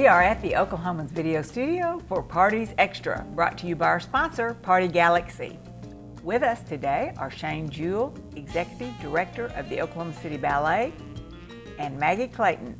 We are at the Oklahoman's video studio for Parties Extra, brought to you by our sponsor, Party Galaxy. With us today are Jewell, Executive Director of the Oklahoma City Ballet, and Maggie Clayton,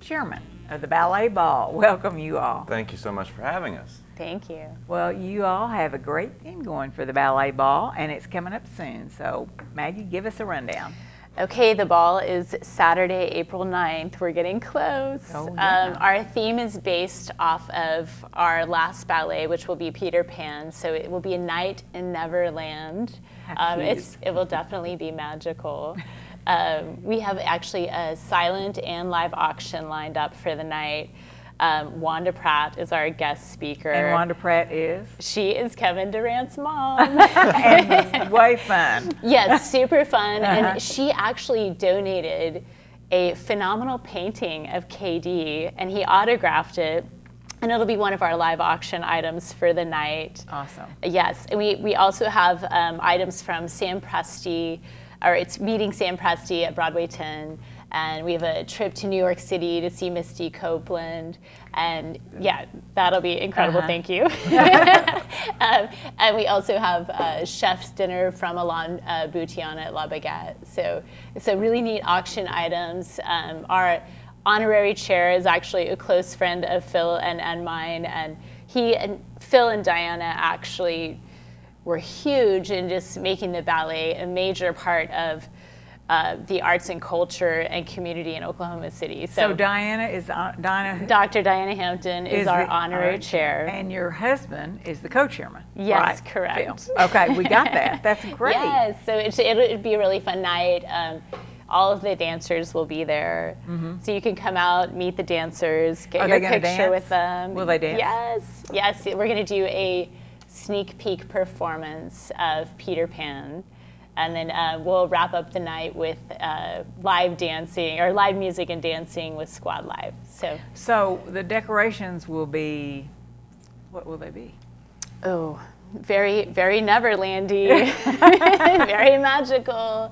Chairman of the Ballet Ball. Welcome, you all. Thank you so much for having us. Thank you. Well, you all have a great theme going for the Ballet Ball, and it's coming up soon. So, Maggie, give us a rundown. Okay, the ball is Saturday, April 9th. We're getting close. Oh, yeah. Our theme is based off of our last ballet, which will be Peter Pan. So it will be a night in Neverland. It will definitely be magical. We have actually a silent and live auction lined up for the night. Wanda Pratt is our guest speaker. And Wanda Pratt is? She is Kevin Durant's mom. And way fun. Yes, super fun. And she actually donated a phenomenal painting of KD, and he autographed it. And it'll be one of our live auction items for the night. Awesome. Yes, and we also have items from Sam Presti, or it's meeting Sam Presti at Broadway 10. And we have a trip to New York City to see Misty Copeland. And yeah, that'll be incredible, thank you. And we also have a chef's dinner from Alain Boutian at La Baguette. So really neat auction items. Our honorary chair is actually a close friend of Phil and mine. And Phil and Diana actually were huge in just making the ballet a major part of the arts and culture and community in Oklahoma City. So Dr. Diana Hampton is our honorary chair. And your husband is the co-chairman. Yes, right? correct. Phil. Okay, we got that. That's great. Yes, so it'll be a really fun night. All of the dancers will be there. So you can come out, meet the dancers, get your picture with them. Will they dance? Yes. We're going to do a sneak peek performance of Peter Pan. And then we'll wrap up the night with live dancing, or live music and dancing with Squad Live. So the decorations will be, what will they be? Oh, very, very Neverlandy, very magical.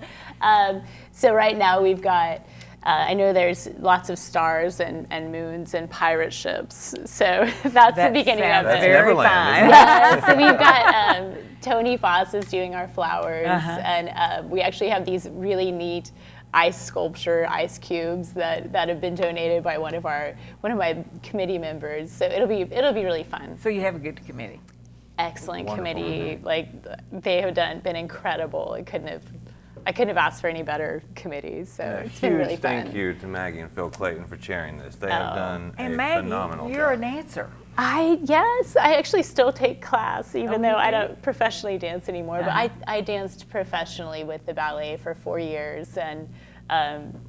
So right now we've got, I know there's lots of stars and moons and pirate ships. So that's the beginning of it. Very fine. Yeah, so we've got Tony Foss is doing our flowers, and we actually have these really neat ice sculpture, ice cubes that have been donated by one of my committee members. So it'll be really fun. So you have a good committee. Excellent committee. Like they have been incredible. I couldn't have asked for any better committees, so it's been really fun. Thank you to Maggie and Phil Clayton for chairing this. They have done a phenomenal job. You're a dancer. Yes, I actually still take class, even though I don't professionally dance anymore. But I danced professionally with the ballet for 4 years, and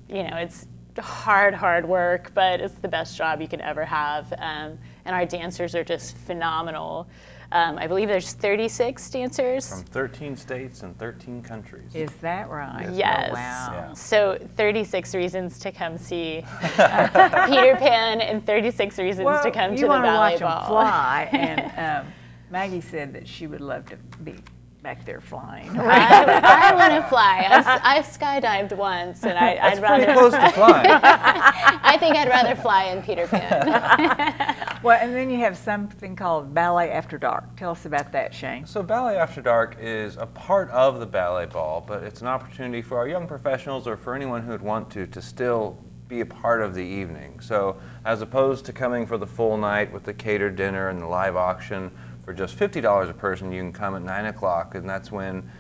it's hard work, but it's the best job you can ever have. And our dancers are just phenomenal. I believe there's 36 dancers. From 13 states and 13 countries. Is that right? Yes. Oh, wow. Yeah. So 36 reasons to come see Peter Pan and 36 reasons to come to the Ballet Ball. You want to watch them fly, and Maggie said that she would love to be back there flying. I want to fly. I've skydived once, and I'd rather. Pretty close to flying. I think I'd rather fly in Peter Pan. Well, and then you have something called Ballet After Dark. Tell us about that, Shane. So Ballet After Dark is a part of the Ballet Ball, but it's an opportunity for our young professionals or for anyone who would want to still be a part of the evening. So as opposed to coming for the full night with the catered dinner and the live auction, for just $50 a person, you can come at 9 o'clock, and that's when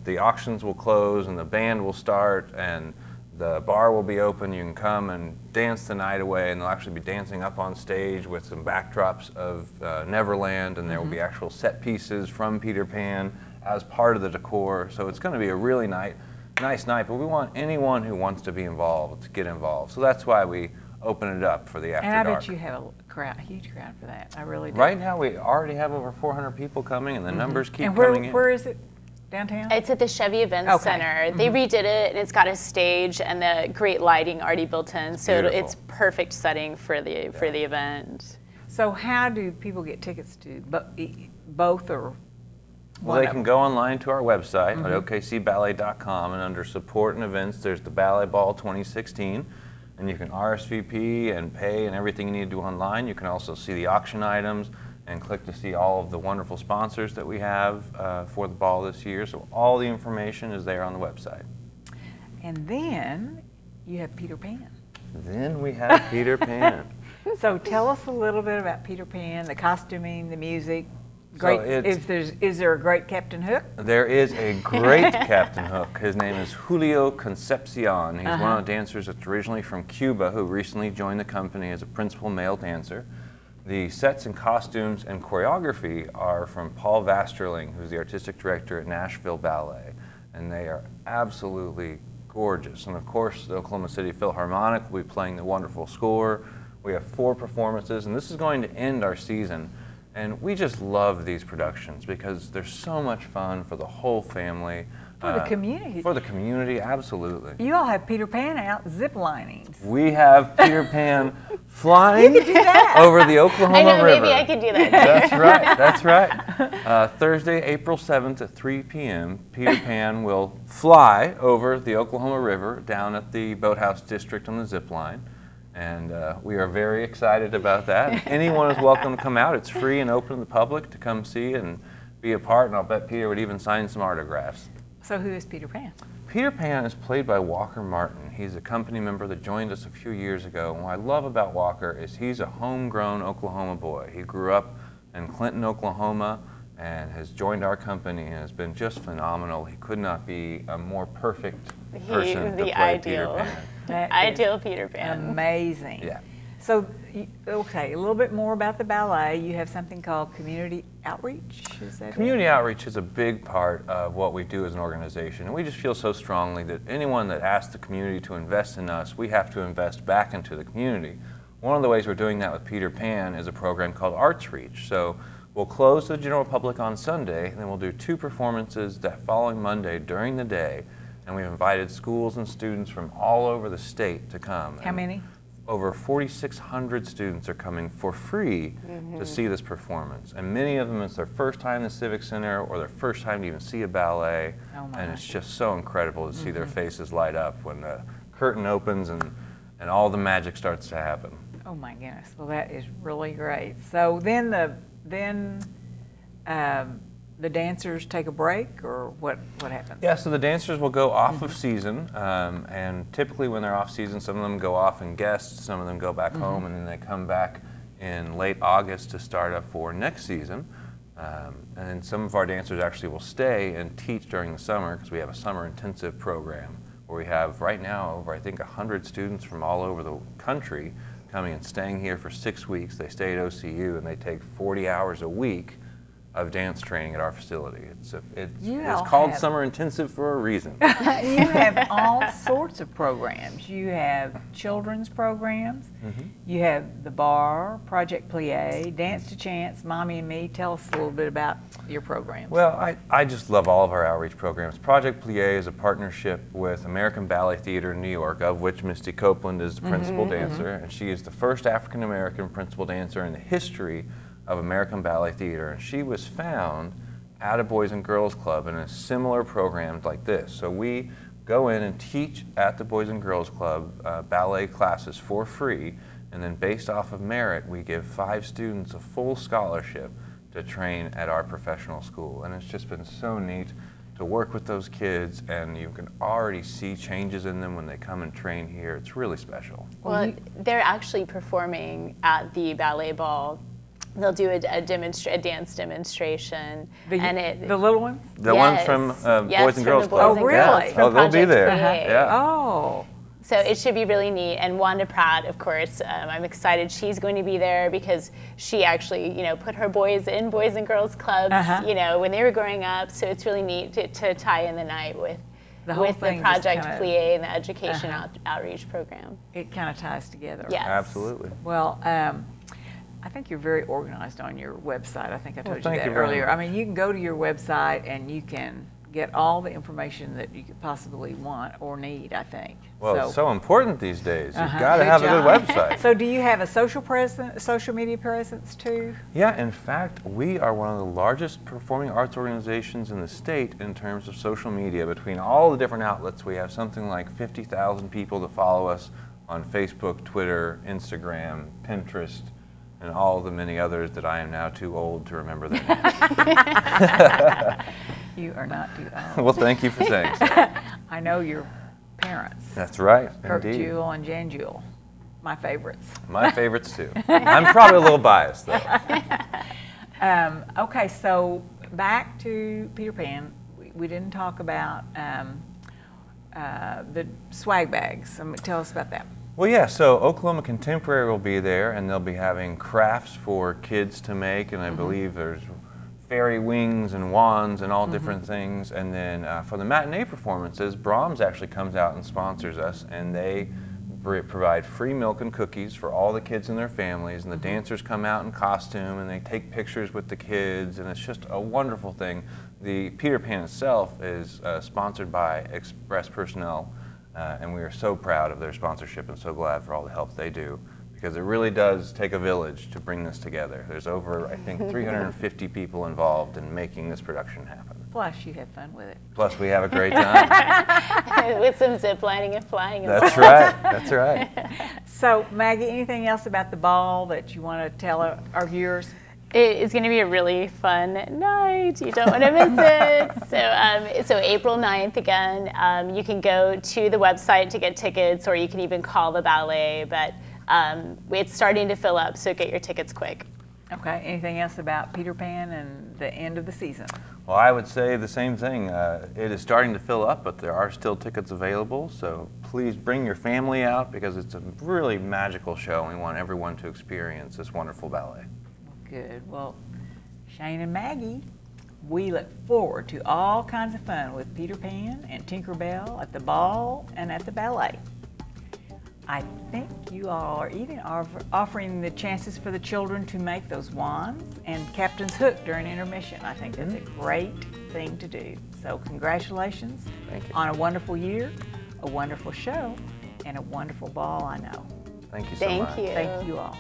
the auctions will close and the band will start and the bar will be open. You can come and dance the night away, and they'll actually be dancing up on stage with some backdrops of Neverland, and there will be actual set pieces from Peter Pan as part of the decor. So it's going to be a really nice night, but we want anyone who wants to be involved to get involved. So that's why we open it up for the After Dark. And I bet you have a huge crowd for that. I really do. Right now we already have over 400 people coming, and the numbers keep coming in. Where is it? Downtown? It's at the Chevy Events Center. They redid it, and it's got a stage and the great lighting already built in, so it's perfect setting for the event. So how do people get tickets to both or Well, they can go online to our website at okcballet.com, and under Support and Events, there's the Ballet Ball 2016. and you can RSVP and pay and everything you need to do online. You can also see the auction items and click to see all of the wonderful sponsors that we have for the ball this year. So all the information is there on the website. And then you have Peter Pan. Then we have Peter Pan. So tell us a little bit about Peter Pan, the costuming, the music. So Is there a great Captain Hook? There is a great Captain Hook. His name is Julio Concepcion. He's one of the dancers that's originally from Cuba who recently joined the company as a principal male dancer. The sets and costumes and choreography are from Paul Vasterling, who's the artistic director at Nashville Ballet, and they are absolutely gorgeous. And of course, the Oklahoma City Philharmonic will be playing the wonderful score. We have 4 performances, and this is going to end our season. And we just love these productions because they're so much fun for the whole family. For the community. For the community, absolutely. You all have Peter Pan out zip linings. We have Peter Pan flying over the Oklahoma I know, River. maybe I could do that. That's right, that's right. Thursday, April 7th at 3 p.m., Peter Pan will fly over the Oklahoma River down at the Boathouse District on the zip line. And we are very excited about that. Anyone is welcome to come out. It's free and open to the public to come see and be a part, and I'll bet Peter would even sign some autographs. So who is Peter Pan? Peter Pan is played by Walker Martin. He's a company member that joined us a few years ago. And what I love about Walker is he's a homegrown Oklahoma boy. He grew up in Clinton, Oklahoma, and has joined our company and has been just phenomenal. He could not be a more perfect person to play Peter Pan. Ideal Peter Pan. Amazing. Yeah. So, okay, a little bit more about the ballet. You have something called community outreach, is that Community outreach is a big part of what we do as an organization, and we just feel so strongly that anyone that asks the community to invest in us, we have to invest back into the community. One of the ways we're doing that with Peter Pan is a program called Arts Reach. So we'll close to the general public on Sunday, and then we'll do 2 performances that following Monday during the day, and we've invited schools and students from all over the state to come. How many? Over 4,600 students are coming for free to see this performance. And many of them, it's their first time in the Civic Center or their first time to even see a ballet. And it's just so incredible to see their faces light up when the curtain opens and all the magic starts to happen. Oh my goodness, well that is really great. So then the dancers take a break, or what happens? Yeah, so the dancers will go off of season, and typically when they're off season, some of them go off in guests, some of them go back home, and then they come back in late August to start up for next season. And then some of our dancers actually will stay and teach during the summer because we have a summer intensive program where we have right now over, I think, 100 students from all over the country coming and staying here for 6 weeks. They stay at OCU and they take 40 hours a week of dance training at our facility. It's called Summer Intensive for a reason. You have all sorts of programs. You have children's programs. You have the bar, Project Plie, Dance to Chance, Mommy and Me. Tell us a little bit about your programs. Well, I just love all of our outreach programs. Project Plie is a partnership with American Ballet Theater in New York, of which Misty Copeland is the principal dancer, and she is the first African-American principal dancer in the history of American Ballet Theater, and she was found at a Boys and Girls Club in a similar program like this. So we go in and teach at the Boys and Girls Club ballet classes for free, and then based off of merit, we give 5 students a full scholarship to train at our professional school. And it's just been so neat to work with those kids, and you can already see changes in them when they come and train here. It's really special. Well, they're actually performing at the ballet ball. They'll do a dance demonstration. The little one? The ones from Boys and Girls Club. Oh, really? Yeah. Oh, they'll be there. Yeah. Oh. So it should be really neat. And Wanda Pratt, of course, I'm excited she's going to be there because she actually, put her boys in Boys and Girls Clubs, when they were growing up. So it's really neat to tie in the night with the Project Plie and the education outreach program. It kind of ties together. Yes. Absolutely. Well, I think you're very organized on your website. I think I told you that you earlier. I mean, you can go to your website and you can get all the information that you could possibly want or need, I think. Well, it's so important these days. You've got to have a good website. So do you have a social media presence too? Yeah, in fact, we are one of the largest performing arts organizations in the state in terms of social media. Between all the different outlets, we have something like 50,000 people that follow us on Facebook, Twitter, Instagram, Pinterest, and all the many others that I am now too old to remember their names. You are not too old. Well, thank you for saying so. I know your parents. That's right, Kirk indeed. Jewell and Jan Jewell. My favorites. My favorites too. I'm probably a little biased though. Okay, so back to Peter Pan. We didn't talk about the swag bags. Tell us about that. Well, yeah, so Oklahoma Contemporary will be there, and they'll be having crafts for kids to make, and I believe there's fairy wings and wands and all different things. And then for the matinee performances, Brahms actually comes out and sponsors us, and they provide free milk and cookies for all the kids and their families, and the dancers come out in costume and they take pictures with the kids, and it's just a wonderful thing. The Peter Pan itself is sponsored by Express Personnel, and we are so proud of their sponsorship and so glad for all the help they do, because it really does take a village to bring this together. There's over, I think, 350 people involved in making this production happen. Plus, you have fun with it. Plus, we have a great time. With some zip lining and flying. That's right. That's right. So, Maggie, anything else about the ball that you want to tell our viewers? It is going to be a really fun night. You don't want to miss it. So April 9th, again, you can go to the website to get tickets, or you can even call the ballet, but it's starting to fill up, so get your tickets quick. Okay, anything else about Peter Pan and the end of the season? Well, I would say the same thing. It is starting to fill up, but there are still tickets available, so please bring your family out, because it's a really magical show, and we want everyone to experience this wonderful ballet. Good. Well, Shane and Maggie, we look forward to all kinds of fun with Peter Pan and Tinkerbell at the ball and at the ballet. I think you all are even offering the chances for the children to make those wands and Captain's Hook during intermission. I think that's a great thing to do. So congratulations on a wonderful year, a wonderful show, and a wonderful ball, I know. Thank you so much. Thank you. Thank you all.